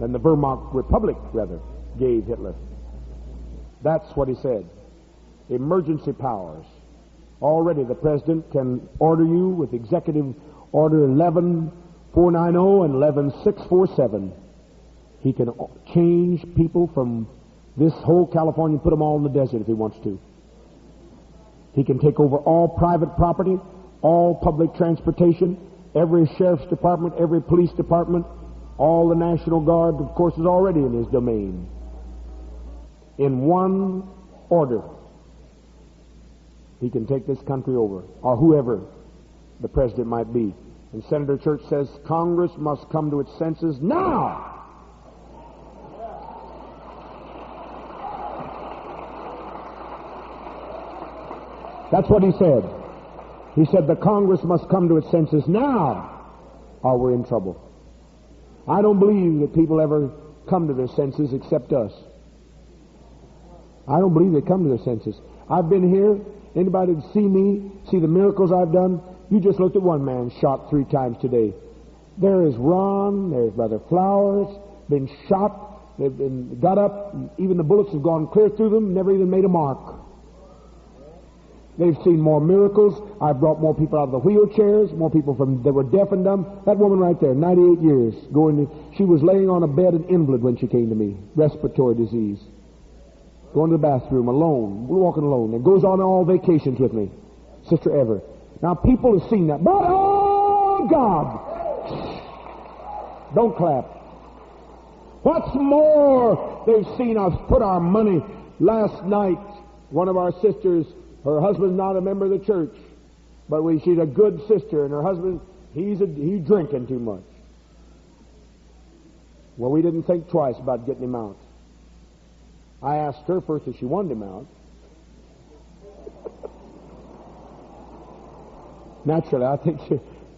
than the Wehrmacht Republic, rather, gave Hitler. That's what he said. Emergency powers. Already the President can order you with Executive Order 11490 and 11647. He can change people from this whole California and put them all in the desert if he wants to. He can take over all private property, all public transportation, every sheriff's department, every police department, all the National Guard, of course, is already in his domain. In one order, he can take this country over, or whoever the president might be. And Senator Church says Congress must come to its senses now. That's what he said. He said the Congress must come to its senses now, or we're in trouble. I don't believe that people ever come to their senses except us. I don't believe they come to their senses. I've been here. Anybody that see me, see the miracles I've done? You just looked at one man shot 3 times today. There is Ron, there's Brother Flowers, been shot, they've been got up, even the bullets have gone clear through them, never even made a mark. They've seen more miracles. I've brought more people out of the wheelchairs, more people that were deaf and dumb. That woman right there, 98 years, she was laying on a bed, an invalid, when she came to me, respiratory disease. Going to the bathroom alone, walking alone, and goes on all vacations with me, Sister Ever. Now people have seen that, but oh God, don't clap. What's more, they've seen us put our money. Last night, one of our sisters, her husband's not a member of the church, but she's a good sister, and her husband, he's drinking too much. Well, we didn't think twice about getting him out. I asked her first if she wanted him out. Naturally, I think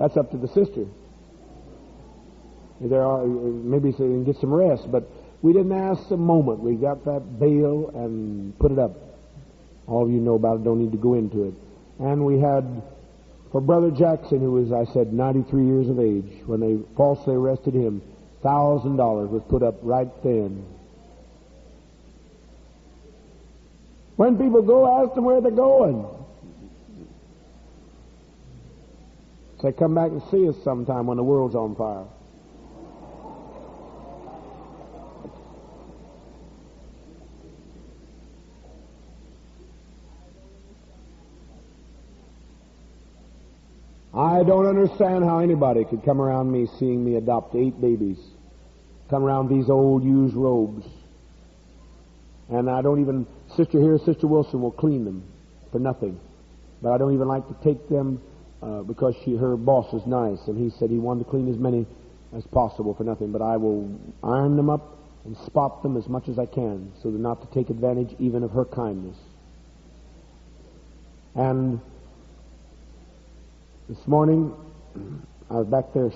that's up to the sister. Maybe so they can get some rest, but we didn't ask a moment. We got that bail and put it up. All of you know about it, don't need to go into it. And we had, for Brother Jackson, who was, I said, 93 years of age, when they falsely arrested him, $1,000 was put up right then. When people go, ask them where they're going. Say, come back and see us sometime when the world's on fire. I don't understand how anybody could come around me seeing me adopt 8 babies, come around these old used robes. And I don't even, Sister Wilson will clean them for nothing. But I don't even like to take them because her boss is nice, and he said he wanted to clean as many as possible for nothing. But I will iron them up and spot them as much as I can so as not to take advantage even of her kindness. And this morning, I was back there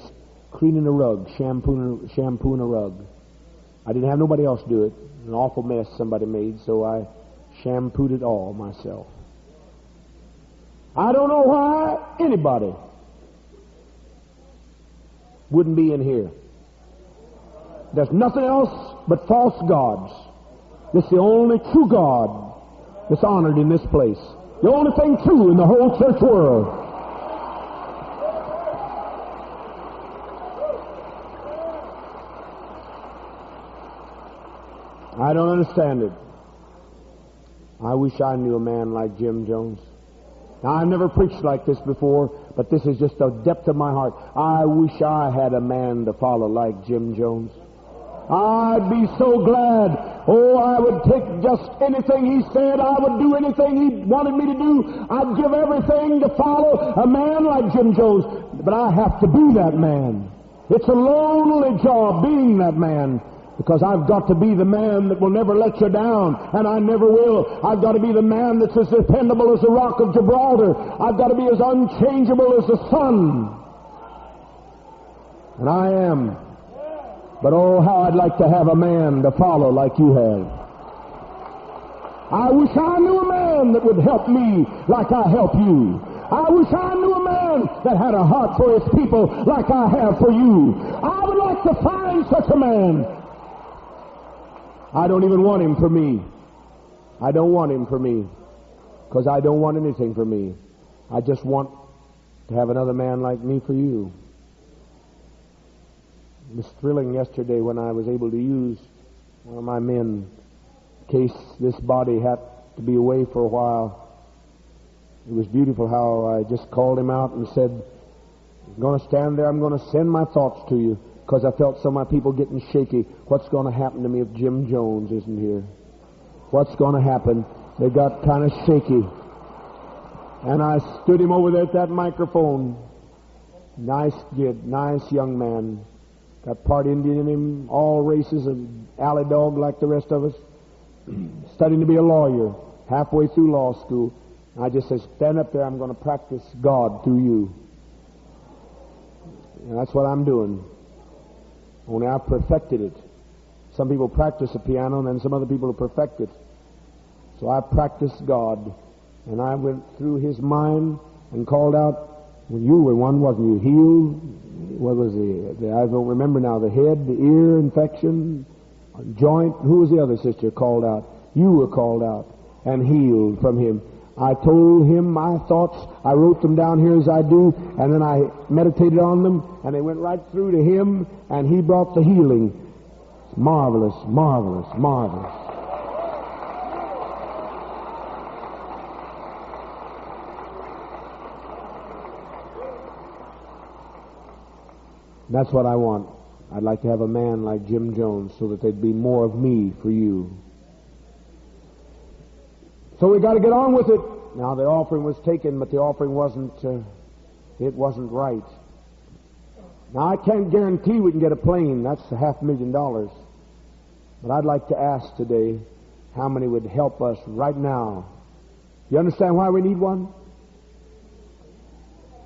cleaning a rug, shampooing a rug. I didn't have nobody else do it. An awful mess somebody made, so I shampooed it all myself. I don't know why anybody wouldn't be in here. There's nothing else but false gods. This is the only true God that's honored in this place. The only thing true in the whole church world. I don't understand it. I wish I knew a man like Jim Jones. Now, I've never preached like this before, but this is just the depth of my heart. I wish I had a man to follow like Jim Jones. I'd be so glad. Oh, I would take just anything he said. I would do anything he wanted me to do. I'd give everything to follow a man like Jim Jones. But I have to be that man. It's a lonely job being that man. Because I've got to be the man that will never let you down, and I never will. I've got to be the man that's as dependable as the rock of Gibraltar. I've got to be as unchangeable as the sun. And I am. But oh, how I'd like to have a man to follow like you have. I wish I knew a man that would help me like I help you. I wish I knew a man that had a heart for his people like I have for you. I would like to find such a man. I don't even want him for me. I don't want him for me, because I don't want anything for me. I just want to have another man like me for you. It was thrilling yesterday when I was able to use one of my men in case this body had to be away for a while. It was beautiful how I just called him out and said, I'm going to stand there, I'm going to send my thoughts to you, because I felt some of my people getting shaky. What's going to happen to me if Jim Jones isn't here? What's going to happen? They got kind of shaky. And I stood him over there at that microphone. Nice kid, nice young man. Got part Indian in him, all races, an alley dog like the rest of us. Studying to be a lawyer, halfway through law school. I just said, stand up there, I'm going to practice God through you. And that's what I'm doing. Only I've perfected it. Some people practice the piano, and then some other people perfect it. So I practiced God, and I went through his mind and called out, well, you were one, wasn't you? Healed? What was I don't remember now. The head, the ear infection, joint. Who was the other sister called out? You were called out and healed from him. I told him my thoughts. I wrote them down here as I do, and then I meditated on them, and they went right through to him, and he brought the healing. It's marvelous, marvelous, marvelous. That's what I want. I'd like to have a man like Jim Jones so that there'd be more of me for you. So we got to get on with it. Now the offering was taken, but the offering wasn't right. Now I can't guarantee we can get a plane. That's $500,000. But I'd like to ask today how many would help us right now. You understand why we need one?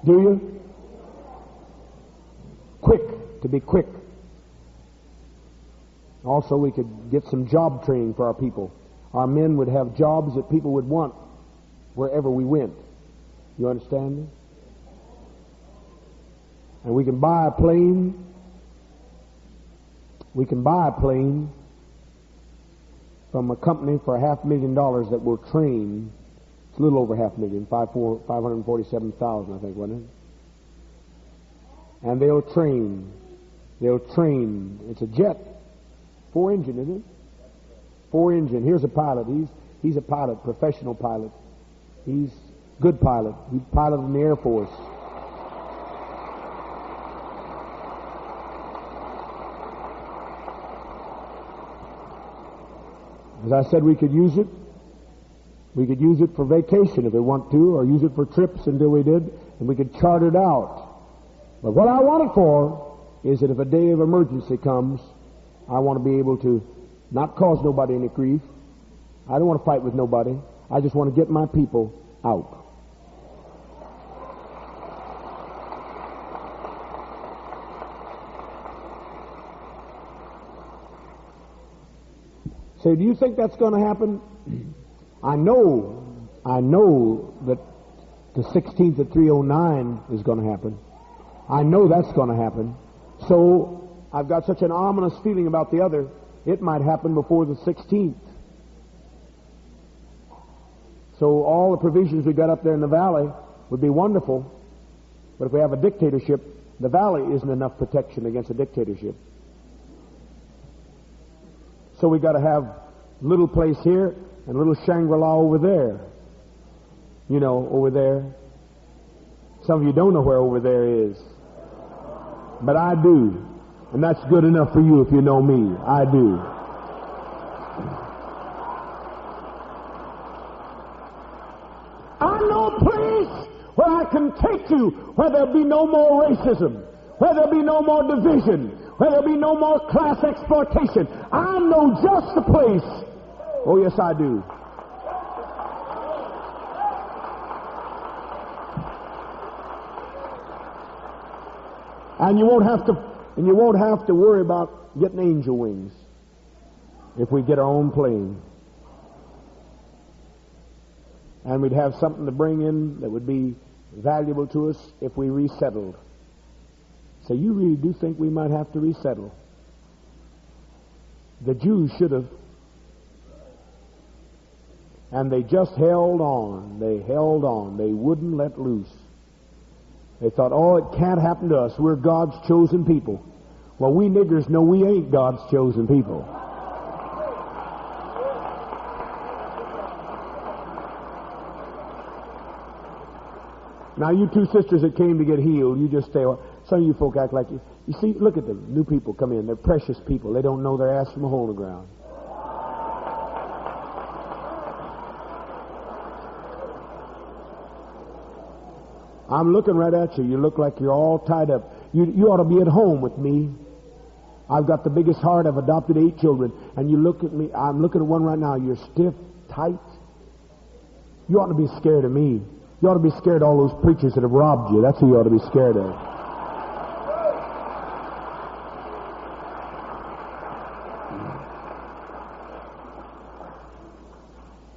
Do you? Quick, to be quick. Also, we could get some job training for our people. Our men would have jobs that people would want wherever we went. You understand me? And we can buy a plane. We can buy a plane from a company for $500,000 that will train. It's a little over $500,000, 547,000, I think, wasn't it? And they'll train. They'll train. It's a jet. 4-engine, isn't it? 4-engine. Here's a pilot. He's a pilot, professional pilot. He's a good pilot. He piloted in the Air Force. As I said, we could use it. We could use it for vacation if we want to, or use it for trips until we did, and we could charter it out. But what I want it for is that if a day of emergency comes, I want to be able to not cause nobody any grief. I don't want to fight with nobody. I just want to get my people out. So do you think that's going to happen? I know that the 16th at 3:09 is going to happen. I know that's going to happen. So I've got such an ominous feeling about the other. It might happen before the 16th. So all the provisions we got up there in the valley would be wonderful. But if we have a dictatorship, the valley isn't enough protection against a dictatorship. So we got to have a little place here and a little Shangri-La over there. You know, over there. Some of you don't know where over there is. But I do. And that's good enough for you if you know me. I do. I know a place where I can take you where there'll be no more racism, where there'll be no more division, where there'll be no more class exploitation. I know just the place. Oh, yes, I do. And you won't have to worry about getting angel wings if we get our own plane. And we'd have something to bring in that would be valuable to us if we resettled. So you really do think we might have to resettle? The Jews should have And they just held on. They held on. They wouldn't let loose. They thought, oh, it can't happen to us. We're God's chosen people. Well, we niggers know we ain't God's chosen people. Now, you two sisters that came to get healed, you just stay. Some of you folk act like you. You see, look at them. New people come in. They're precious people. They don't know their ass from a hole in the ground. I'm looking right at you. You look like you're all tied up. You ought to be at home with me. I've got the biggest heart. I've adopted 8 children. And you look at me. I'm looking at one right now. You're stiff, tight. You ought to be scared of me. You ought to be scared of all those preachers that have robbed you. That's who you ought to be scared of.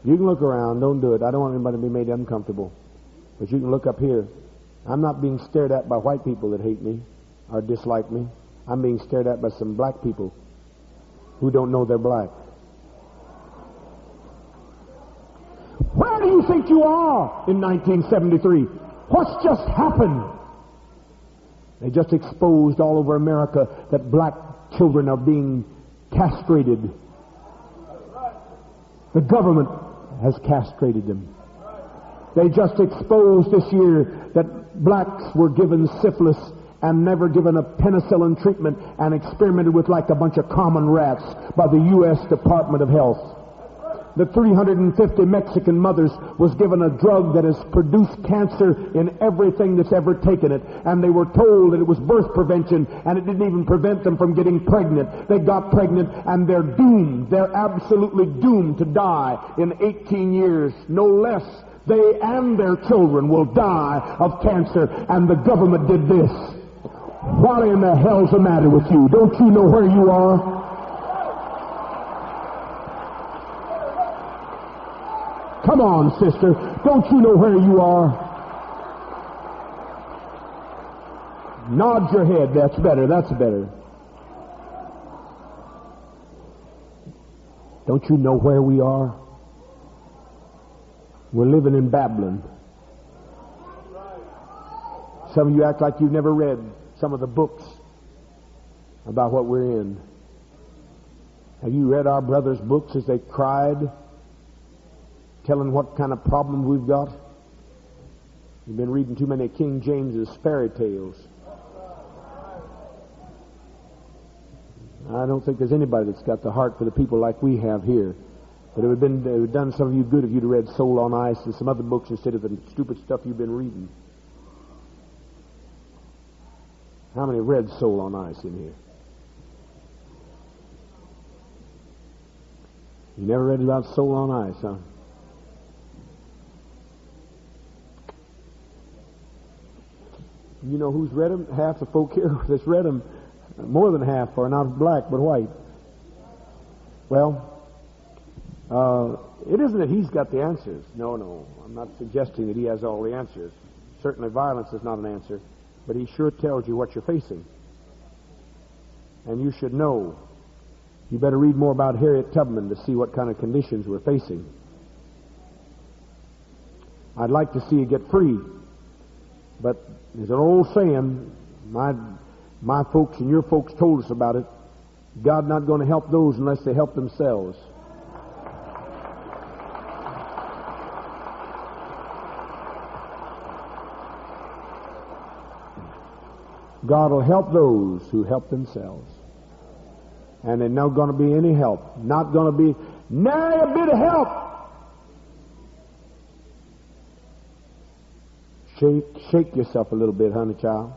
You can look around. Don't do it. I don't want anybody to be made uncomfortable. But you can look up here. I'm not being stared at by white people that hate me or dislike me. I'm being stared at by some black people who don't know they're black. Where do you think you are in 1973? What's just happened? They just exposed all over America that black children are being castrated. The government has castrated them. They just exposed this year that blacks were given syphilis and never given a penicillin treatment and experimented with like a bunch of common rats by the U.S. Department of Health. The 350 Mexican mothers was given a drug that has produced cancer in everything that's ever taken it. And they were told that it was birth prevention, and it didn't even prevent them from getting pregnant. They got pregnant, and they're doomed. They're absolutely doomed to die in 18 years, no less. They and their children will die of cancer, and the government did this. What in the hell's the matter with you? Don't you know where you are? Come on, sister. Don't you know where you are? Nod your head. That's better. That's better. Don't you know where we are? We're living in Babylon. Some of you act like you've never read some of the books about what we're in. Have you read our brothers' books as they cried, telling what kind of problem we've got? You've been reading too many King James's fairy tales. I don't think there's anybody that's got the heart for the people like we have here. But it would have done some of you good if you'd have read Soul on Ice and some other books instead of the stupid stuff you've been reading. How many read Soul on Ice in here? You never read about Soul on Ice, huh? You know who's read them? Half the folk here that's read them, more than half, are not black but white. Well, it isn't that he's got the answers. No, I'm not suggesting that he has all the answers. Certainly violence is not an answer, but he sure tells you what you're facing. And you should know. You better read more about Harriet Tubman to see what kind of conditions we're facing. I'd like to see you get free, but there's an old saying, my folks and your folks told us about it, God's not going to help those unless they help themselves. God will help those who help themselves. And there's not going to be any help. Not going to be nary a bit of help. Shake yourself a little bit, honey child.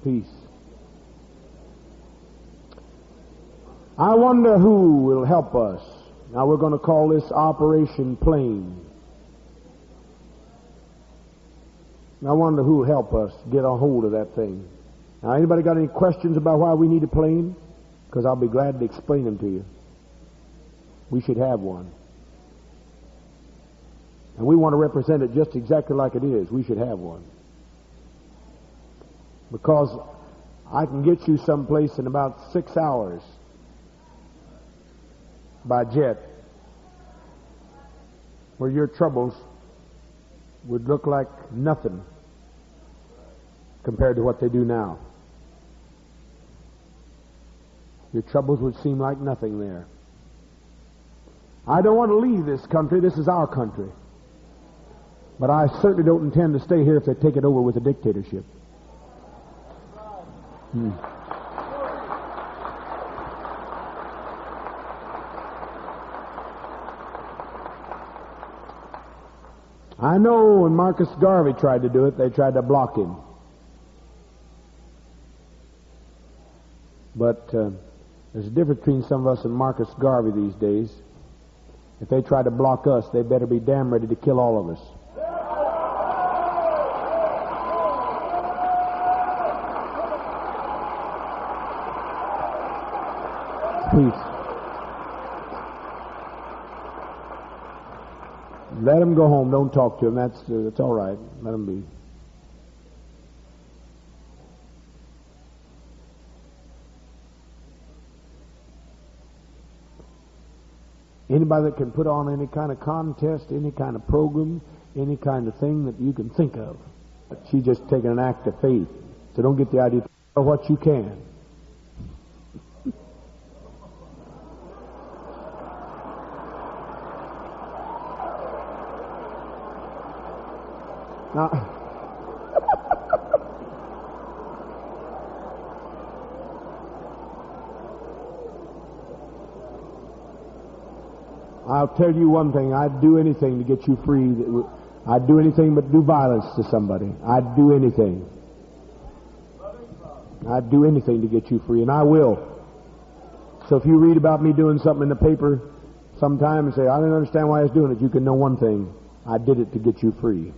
Peace. I wonder who will help us. Now we're going to call this Operation Plain. I wonder who will help us get a hold of that thing. Now, anybody got any questions about why we need a plane? Because I'll be glad to explain them to you. We should have one. And we want to represent it just exactly like it is. We should have one. Because I can get you someplace in about 6 hours by jet where your troubles would look like nothing compared to what they do now. Your troubles would seem like nothing there. I don't want to leave this country. This is our country. But I certainly don't intend to stay here if they take it over with a dictatorship. I know when Marcus Garvey tried to do it, they tried to block him. But there's a difference between some of us and Marcus Garvey these days. If they try to block us, they better be damn ready to kill all of us. Peace. Let them go home. Don't talk to them. That's all right. Let them be. Anybody that can put on any kind of contest, any kind of program, any kind of thing that you can think of. She's just taking an act of faith. So don't get the idea of what you can. Now, I'll tell you one thing. I'd do anything to get you free. I'd do anything but do violence to somebody. I'd do anything. I'd do anything to get you free, and I will. So if you read about me doing something in the paper sometime and say, I don't understand why I was doing it, you can know one thing. I did it to get you free.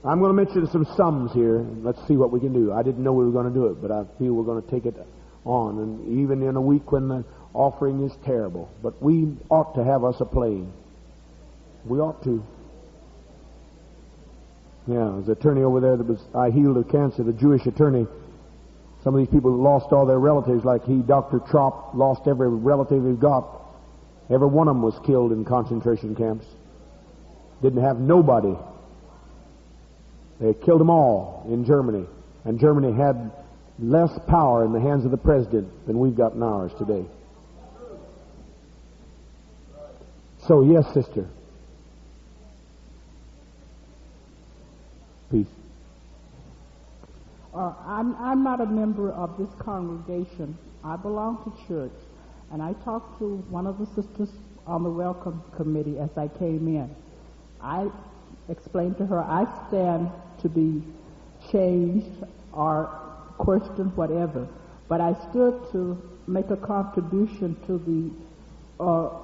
I'm going to mention some sums here. Let's see what we can do. I didn't know we were going to do it, but I feel we're going to take it on, and even in a week when the offering is terrible. But we ought to have us a plane. We ought to. Yeah, there's an attorney over there I healed of cancer, the Jewish attorney. Some of these people lost all their relatives, like Dr. Trop, lost every relative he got. Every one of them was killed in concentration camps. Didn't have nobody. They killed them all in Germany. And Germany had less power in the hands of the president than we've got in ours today. So, yes, sister. Peace. I'm not a member of this congregation. I belong to church. And I talked to one of the sisters on the welcome committee as I came in. I explained to her I stand to be changed or questioned, whatever. But I stood to make a contribution to the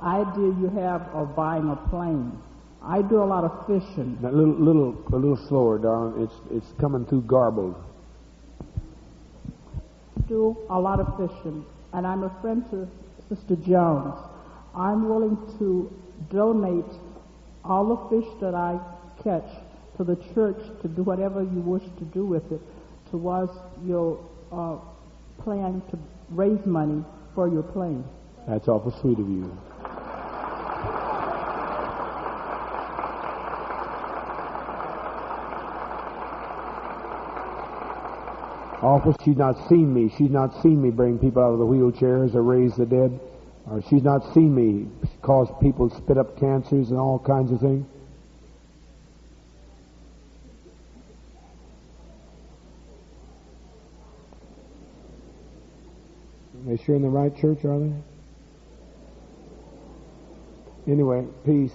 idea you have of buying a plane. I do a lot of fishing. Now, a little slower, darling. It's coming through garbled. Do a lot of fishing, and I'm a friend to Sister Jones. I'm willing to donate all the fish that I catch to the church to do whatever you wish to do with it towards your plan to raise money for your plane. That's awful sweet of you. Awful, she's not seen me. She's not seen me bring people out of the wheelchairs or raise the dead. Or she's not seen me cause people to spit up cancers and all kinds of things. Are they sure in the right church, are they? Anyway, peace.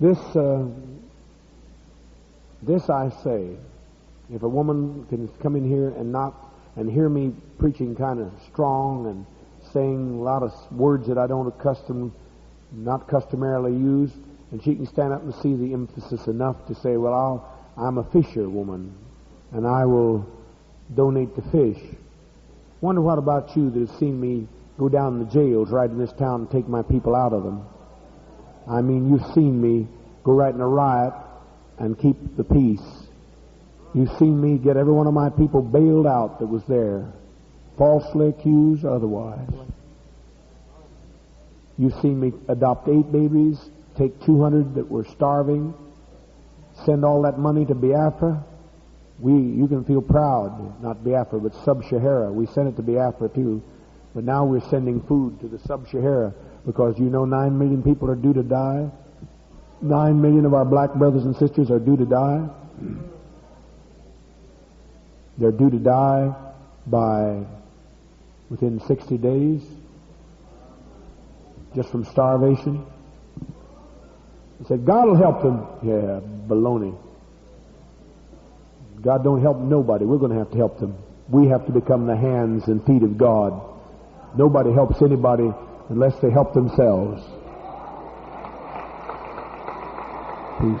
This I say, if a woman can come in here and hear me preaching kind of strong and saying a lot of words that I don't not customarily use, and she can stand up and see the emphasis enough to say, well, I'm a fisher woman, and I will donate the fish. Wonder what about you that have seen me go down the jails right in this town and take my people out of them. I mean, you've seen me go right in a riot and keep the peace. You've seen me get every one of my people bailed out that was there, falsely accused or otherwise. You've seen me adopt 8 babies, take 200 that were starving, send all that money to Biafra. You can feel proud, not Biafra, but Sub-Sahara. We sent it to Biafra too. But now we're sending food to the Sub-Sahara because 9 million people are due to die. 9 million of our black brothers and sisters are due to die. They're due to die within 60 days, just from starvation. He said, God will help them. Yeah, baloney. God don't help nobody. We're going to have to help them. We have to become the hands and feet of God. Nobody helps anybody unless they help themselves. Peace.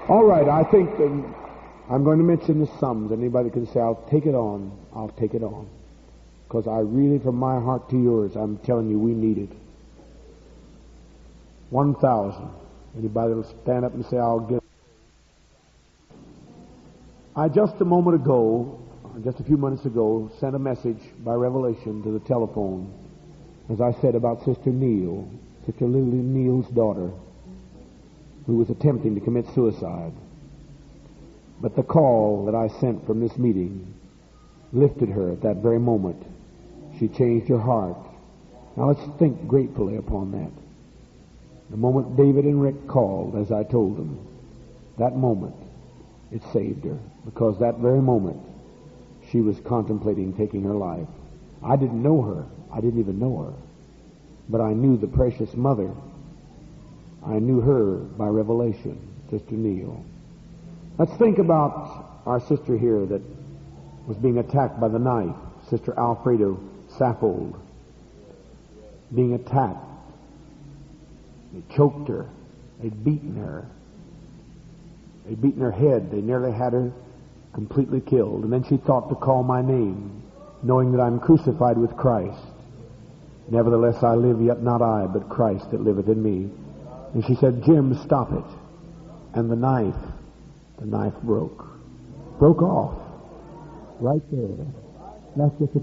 All right, I think I'm going to mention the sums. Anybody can say, I'll take it on. I'll take it on. Because I really, from my heart to yours, I'm telling you, we need it. 1,000. Anybody will stand up and say, I'll give. I just a few minutes ago, sent a message by revelation to the telephone, as I said about Sister Neal, Sister Lily Neal's daughter, who was attempting to commit suicide. But the call that I sent from this meeting lifted her at that very moment. She changed her heart. Now let's think gratefully upon that. The moment David and Rick called, as I told them, that moment, it saved her. Because that very moment, she was contemplating taking her life. I didn't know her. I didn't even know her. But I knew the precious mother. I knew her by revelation, Sister Neal. Let's think about our sister here that was being attacked by the knife, Sister Alfredo Saffold, being attacked. They choked her. They'd beaten her. They'd beaten her head. They nearly had her completely killed. And then she thought to call my name, knowing that I'm crucified with Christ. Nevertheless I live, yet not I, but Christ that liveth in me. And she said, Jim, stop it. And the knife broke off right there. That's just a